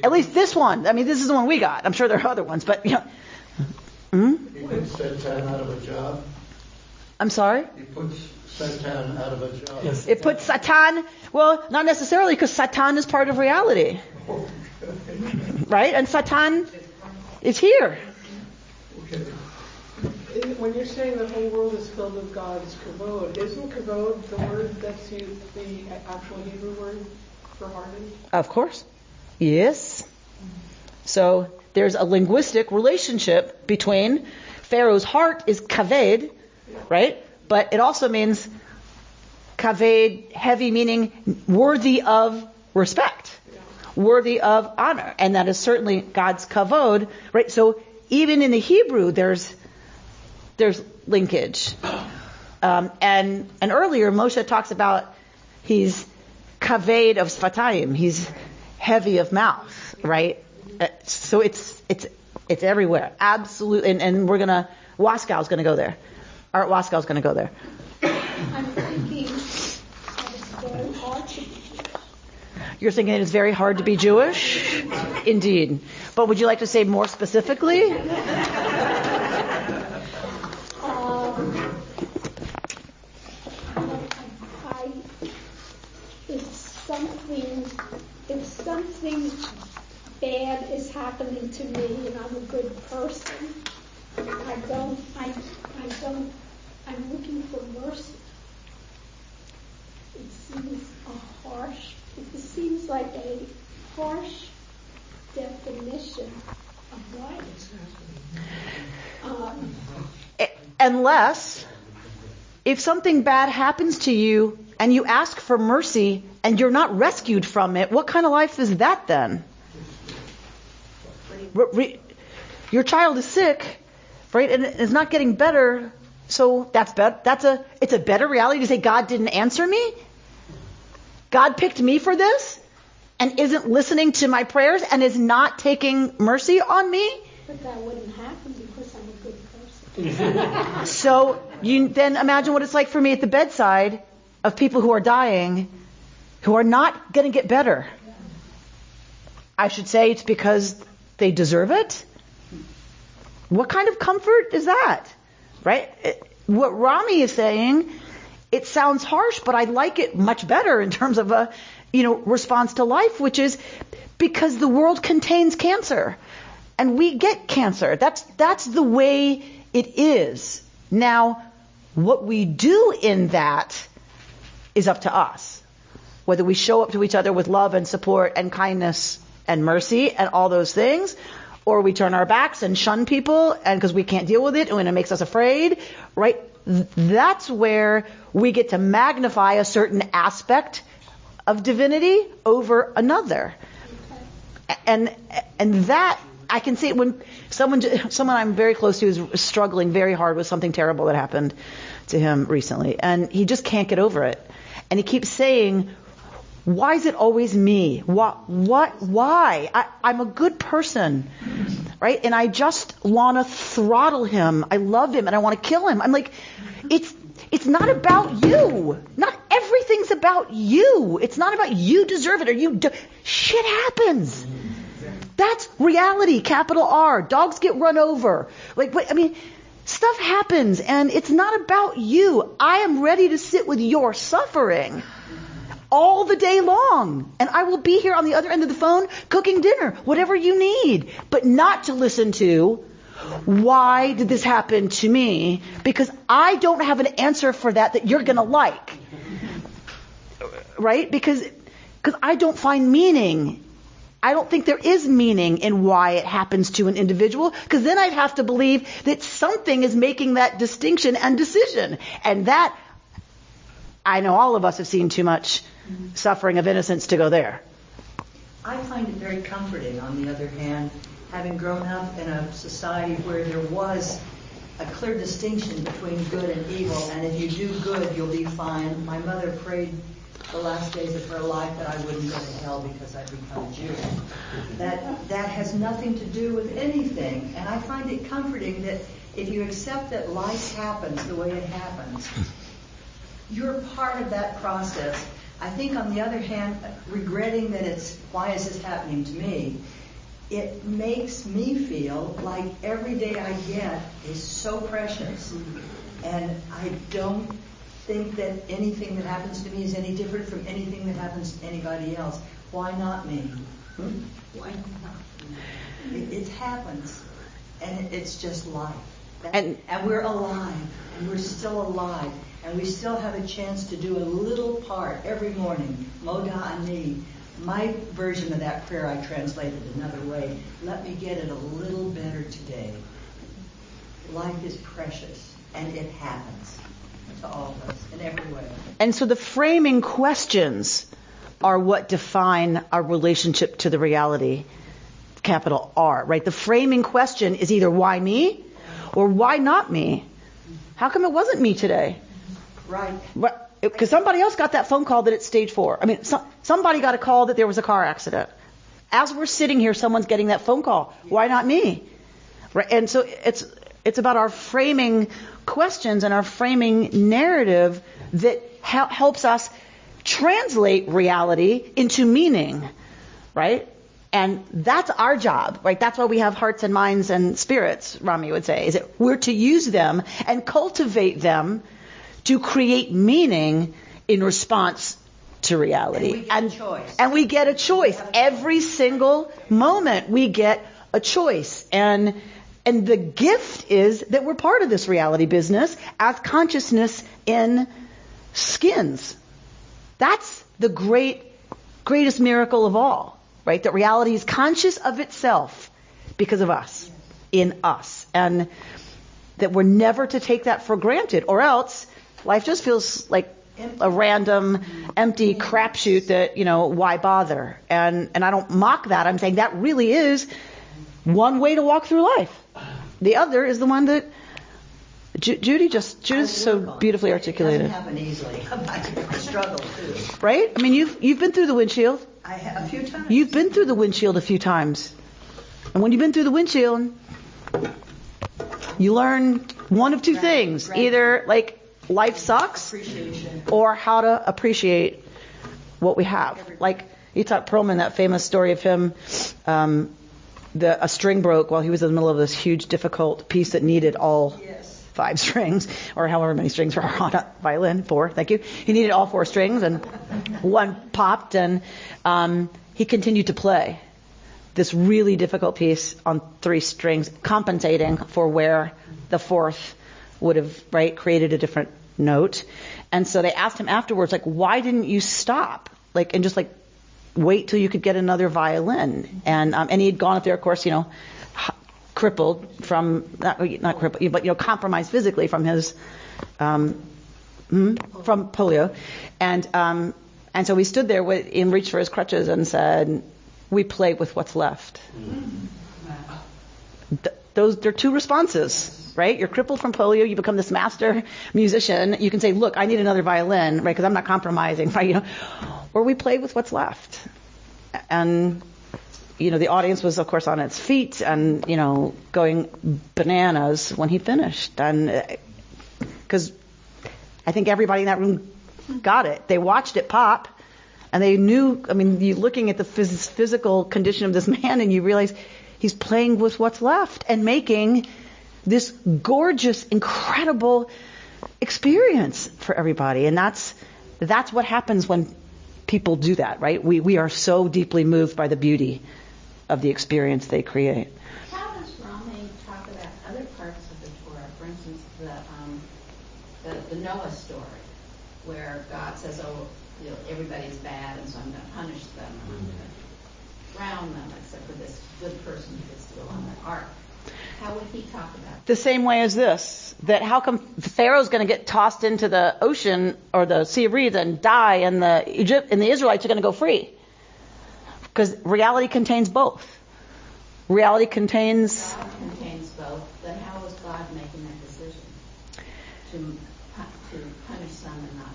At least this one. I mean, this is the one we got. I'm sure there are other ones, but He puts Satan out of a job. I'm sorry? He puts Satan out of a job. Yes. It puts Satan, well, not necessarily, because Satan is part of reality. Right? And Satan is here. Okay. When you're saying the whole world is filled with God's kavod, isn't kavod the word that's used, the actual Hebrew word for hardened? Of course. Yes. So there's a linguistic relationship between Pharaoh's heart is kaved, right? But it also means kaved, heavy, meaning worthy of respect, worthy of honor. And that is certainly God's kavod, right? So even in the Hebrew, there's linkage. And earlier, Moshe talks about he's kaved of sfatayim. He's heavy of mouth, right? So it's everywhere. Absolutely. And we're gonna, Waskow's gonna go there. Art Waskow's gonna go there. I'm thinking that it's very hard to be. You're thinking it's very hard to be Jewish? Indeed. But would you like to say more specifically? If something bad is happening to me and I'm a good person, I'm looking for mercy. It seems like a harsh definition of life. Unless, if something bad happens to you and you ask for mercy and you're not rescued from it, what kind of life is that then? Your child is sick, right, and is not getting better, so it's a better reality to say God didn't answer me? God picked me for this and isn't listening to my prayers and is not taking mercy on me? But that wouldn't happen because I'm a good person. So you then imagine what it's like for me at the bedside of people who are dying, who are not going to get better. I should say it's because they deserve it. What kind of comfort is that? Right? What Rami is saying, it sounds harsh, but I like it much better in terms of a, response to life, which is because the world contains cancer and we get cancer. That's the way it is. Now, what we do in that is up to us. Whether we show up to each other with love and support and kindness and mercy and all those things, or we turn our backs and shun people and because we can't deal with it and it makes us afraid, right? That's where we get to magnify a certain aspect of divinity over another. And that I can see when someone I'm very close to is struggling very hard with something terrible that happened to him recently, and he just can't get over it. And he keeps saying, why is it always me? Why? I'm a good person, right? And I just want to throttle him. I love him and I want to kill him. I'm like, it's not about you. Not everything's about you. It's not about you deserve it or you shit happens. That's reality, capital R. Dogs get run over. Stuff happens and it's not about you. I am ready to sit with your suffering all the day long. And I will be here on the other end of the phone cooking dinner, whatever you need. But not to listen to, why did this happen to me? Because I don't have an answer for that you're going to like. Right? Because I don't find meaning. I don't think there is meaning in why it happens to an individual, because then I'd have to believe that something is making that distinction and decision. And that, I know all of us have seen too much suffering of innocence to go there. I find it very comforting, on the other hand, having grown up in a society where there was a clear distinction between good and evil, and if you do good, you'll be fine. My mother prayed the last days of her life that I wouldn't go to hell because I'd become Jewish. That has nothing to do with anything, and I find it comforting that if you accept that life happens the way it happens, you're part of that process. I think, on the other hand, regretting that why is this happening to me, it makes me feel like every day I get is so precious. And I don't think that anything that happens to me is any different from anything that happens to anybody else. Why not me? Why not? It happens. And it's just life. And we're alive. And we're still alive. And we still have a chance to do a little part every morning. Moda ani. My version of that prayer I translated another way. Let me get it a little better today. Life is precious. And it happens to all of us in every way. And so the framing questions are what define our relationship to the reality, capital R, right? The framing question is either why me or why not me? How come it wasn't me today? Right. Because somebody else got that phone call that it's stage 4. I mean, somebody got a call that there was a car accident. As we're sitting here, someone's getting that phone call. Why not me? Right? And so it's about our framing questions and our framing narrative that helps us translate reality into meaning, right? And that's our job, right? That's why we have hearts and minds and spirits, Rami would say, is that we're to use them and cultivate them to create meaning in response to reality. And we get a choice. Every single moment we get a choice. And the gift is that we're part of this reality business as consciousness in skins. That's the greatest miracle of all, right? That reality is conscious of itself because of us, in us. And that we're never to take that for granted, or else life just feels like a random, empty crapshoot that, why bother? And I don't mock that. I'm saying that really is one way to walk through life. The other is the one that Judy's so beautifully articulated. It doesn't happen easily. I struggle too. Right? I mean, you've been through the windshield. I have a few times. You've been through the windshield a few times. And when you've been through the windshield, you learn one of two things. Either, life sucks, or how to appreciate what we have. Like, Yitzhak Perlman, that famous story of him, a string broke while he was in the middle of this huge, difficult piece that needed all 5 strings, or however many strings are on a violin. 4, thank you. He needed all 4 strings, and one popped, and he continued to play this really difficult piece on 3 strings, compensating for where the 4th would have, created a different note. And so they asked him afterwards, why didn't you stop? And just wait till you could get another violin. And he had gone up there, of course, crippled from, not crippled, but, compromised physically from his, from polio. And so he stood there and reached for his crutches and said, we play with what's left. They're 2 responses, right? You're crippled from polio. You become this master musician. You can say, look, I need another violin, right? Because I'm not compromising, right? Or we play with what's left. And, the audience was, of course, on its feet and, going bananas when he finished. And because I think everybody in that room got it. They watched it pop. And they knew, you're looking at the physical condition of this man and you realize he's playing with what's left and making this gorgeous, incredible experience for everybody. And that's what happens when people do that, right? We are so deeply moved by the beauty of the experience they create. How does Rami talk about other parts of the Torah? For instance, the Noah story, where God says, everybody's bad, and so I'm going to punish them. I'm going to drown them, except for this good person who gets to go on the ark. How would he talk about that? The same way as this. That how come Pharaoh's going to get tossed into the ocean or the Sea of Reeds and die, and the Israelites are going to go free? Because reality contains both. Reality contains... God contains both. Then how is God making that decision to punish some and not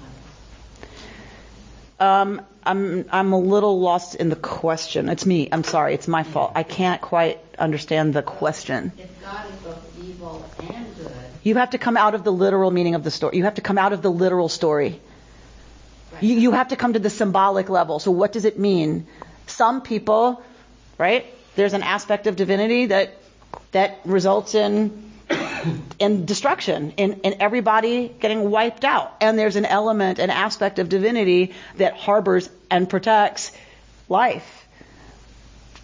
others? I'm a little lost in the question. It's me. I'm sorry. It's my fault. I can't quite understand the question. If God is both evil and You have to come out of the literal meaning of the story. You have to come out of the literal story. You have to come to the symbolic level. So what does it mean? Some people, right? There's an aspect of divinity that results in destruction, in everybody getting wiped out. And there's an element, an aspect of divinity that harbors and protects life.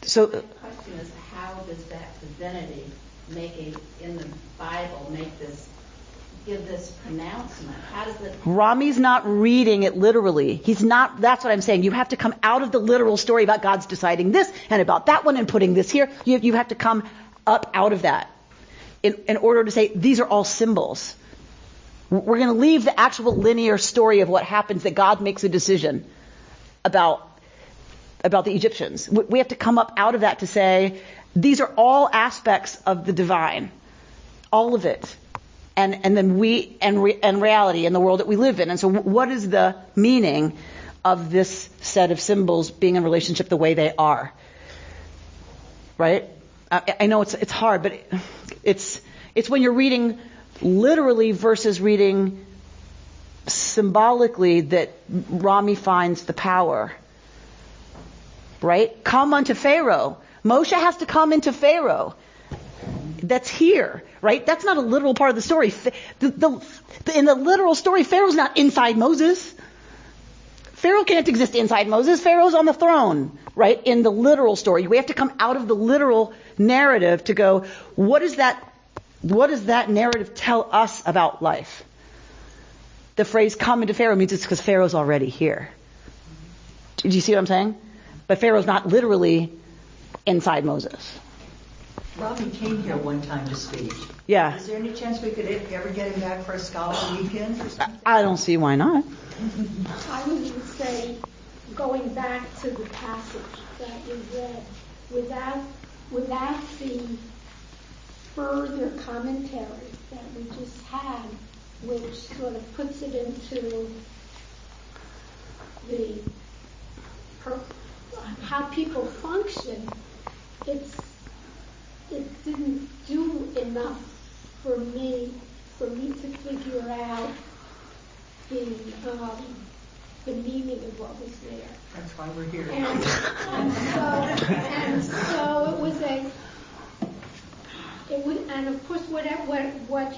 So the question is, how does that divinity in the Bible give this pronouncement? How does it? Rami's not reading it literally. He's not. That's what I'm saying. You have to come out of the literal story about God's deciding this and about that one and putting this here. You have to come up out of that in order to say these are all symbols. We're going to leave the actual linear story of what happens, that God makes a decision about the Egyptians. We have to come up out of that to say these are all aspects of the divine, all of it. And then reality in the world that we live in. And so what is the meaning of this set of symbols being in relationship the way they are? Right? I know it's hard, but it's when you're reading literally versus reading symbolically that Rami finds the power. Right? Come unto Pharaoh. Moshe has to come into Pharaoh. That's here, right? That's not a literal part of the story. In the literal story, Pharaoh's not inside Moses. Pharaoh can't exist inside Moses. Pharaoh's on the throne, right? In the literal story. We have to come out of the literal narrative to go, what does that narrative tell us about life? The phrase come into Pharaoh means it's because Pharaoh's already here. Do you see what I'm saying? But Pharaoh's not literally inside Moses. Robbie came here one time to speak. Yeah. Is there any chance we could ever get him back for a scholar weekend or something? I don't see why not. I would even say, going back to the passage that we read, without the further commentary that we just had, which sort of puts it into how people function, it didn't do enough for me to figure out the meaning of what was there. That's why we're here. And so it was, and of course what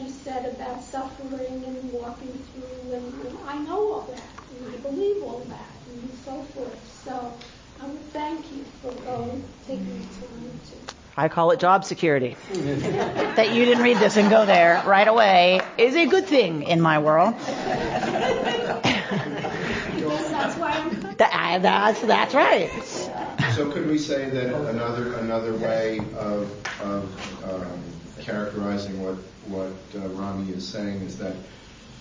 you said about suffering and walking through, and I know all that, and I believe all that, and so forth. So I would thank you for taking the time to. I call it job security. That you didn't read this and go there right away is a good thing in my world. That's why I'm coming. That's right. So could we say that another way of characterizing what Rami is saying is that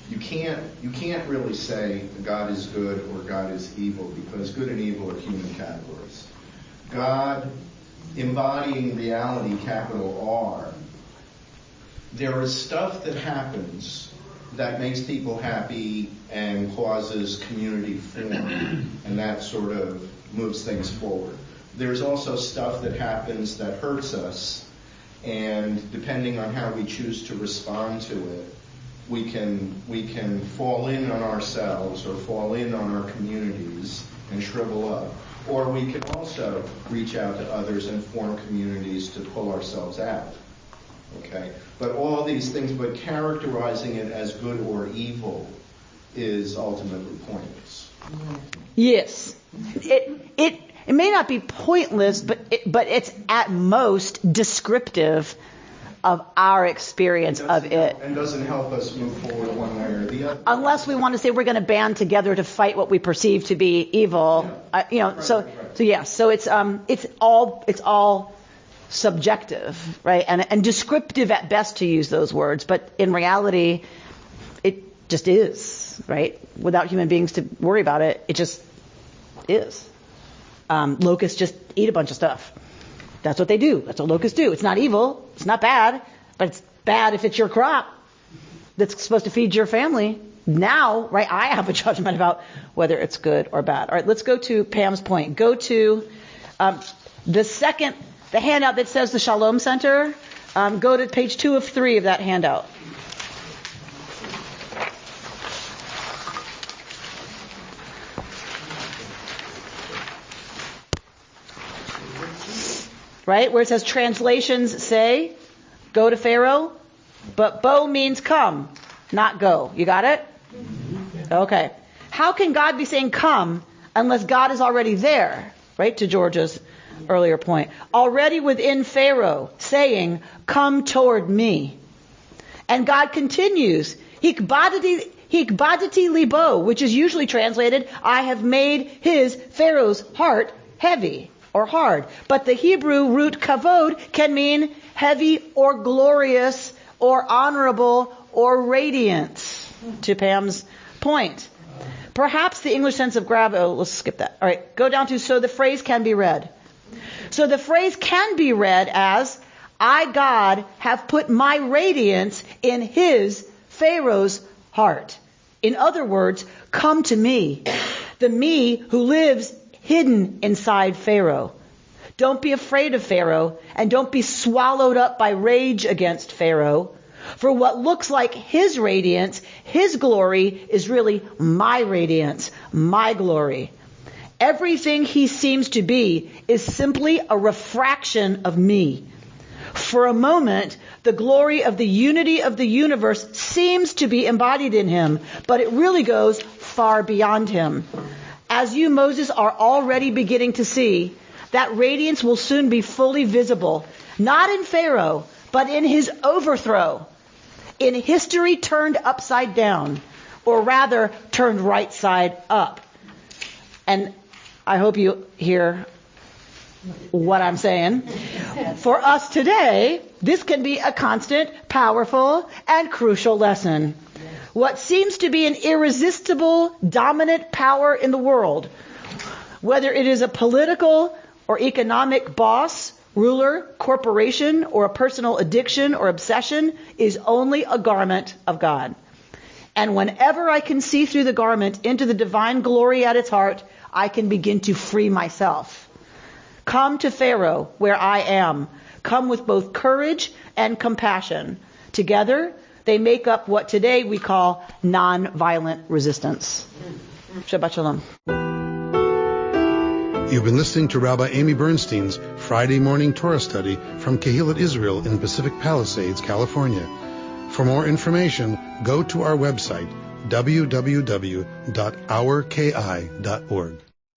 you can't really say God is good or God is evil, because good and evil are human categories. God embodying reality, capital R, there is stuff that happens that makes people happy and causes community form, and that sort of moves things forward. There's also stuff that happens that hurts us, and depending on how we choose to respond to it, we can fall in on ourselves or fall in on our communities and shrivel up. Or we can also reach out to others and form communities to pull ourselves out. Okay? But all these things, but characterizing it as good or evil is ultimately pointless. Yes. It may not be pointless, but it's at most descriptive of our experience of it. And doesn't help us move forward one way or the other. Unless we want to say we're going to band together to fight what we perceive to be evil. Yeah. So yes. So it's all subjective, right? And descriptive at best, to use those words, but in reality it just is, right? Without human beings to worry about it, it just is. Locusts just eat a bunch of stuff. That's what they do. That's what locusts do. It's not evil. It's not bad. But it's bad if it's your crop that's supposed to feed your family. Now, right, I have a judgment about whether it's good or bad. All right, let's go to Pam's point. Go to the handout that says the Shalom Center. Go to page 2 of 3 of that handout. right? Where it says translations say, go to Pharaoh, but Bo means come, not go. You got it? Okay. How can God be saying come unless God is already there, right? To George's earlier point. Already within Pharaoh, saying, come toward me. And God continues, Hikbadati libo, which is usually translated, I have made his, Pharaoh's heart heavy or hard. But the Hebrew root kavod can mean heavy or glorious or honorable or radiance, to Pam's point. Perhaps the English sense of let's skip that. All right, go down to, so the phrase can be read. So the phrase can be read as, I, God, have put my radiance in his, Pharaoh's heart. In other words, come to me, the me who lives hidden inside Pharaoh. Don't be afraid of Pharaoh, and don't be swallowed up by rage against Pharaoh. For what looks like his radiance, his glory, is really my radiance, my glory. Everything he seems to be is simply a refraction of me. For a moment, the glory of the unity of the universe seems to be embodied in him, but it really goes far beyond him. As you, Moses, are already beginning to see, that radiance will soon be fully visible, not in Pharaoh, but in his overthrow, in history turned upside down, or rather turned right side up. And I hope you hear what I'm saying. For us today, this can be a constant, powerful, and crucial lesson. What seems to be an irresistible, dominant power in the world, whether it is a political or economic boss, ruler, corporation, or a personal addiction or obsession, is only a garment of God. And whenever I can see through the garment into the divine glory at its heart, I can begin to free myself. Come to Pharaoh, where I am. Come with both courage and compassion. Together, they make up what today we call non-violent resistance. Shabbat Shalom. You've been listening to Rabbi Amy Bernstein's Friday morning Torah study from Kehillat Israel in Pacific Palisades, California. For more information, go to our website, www.ourki.org.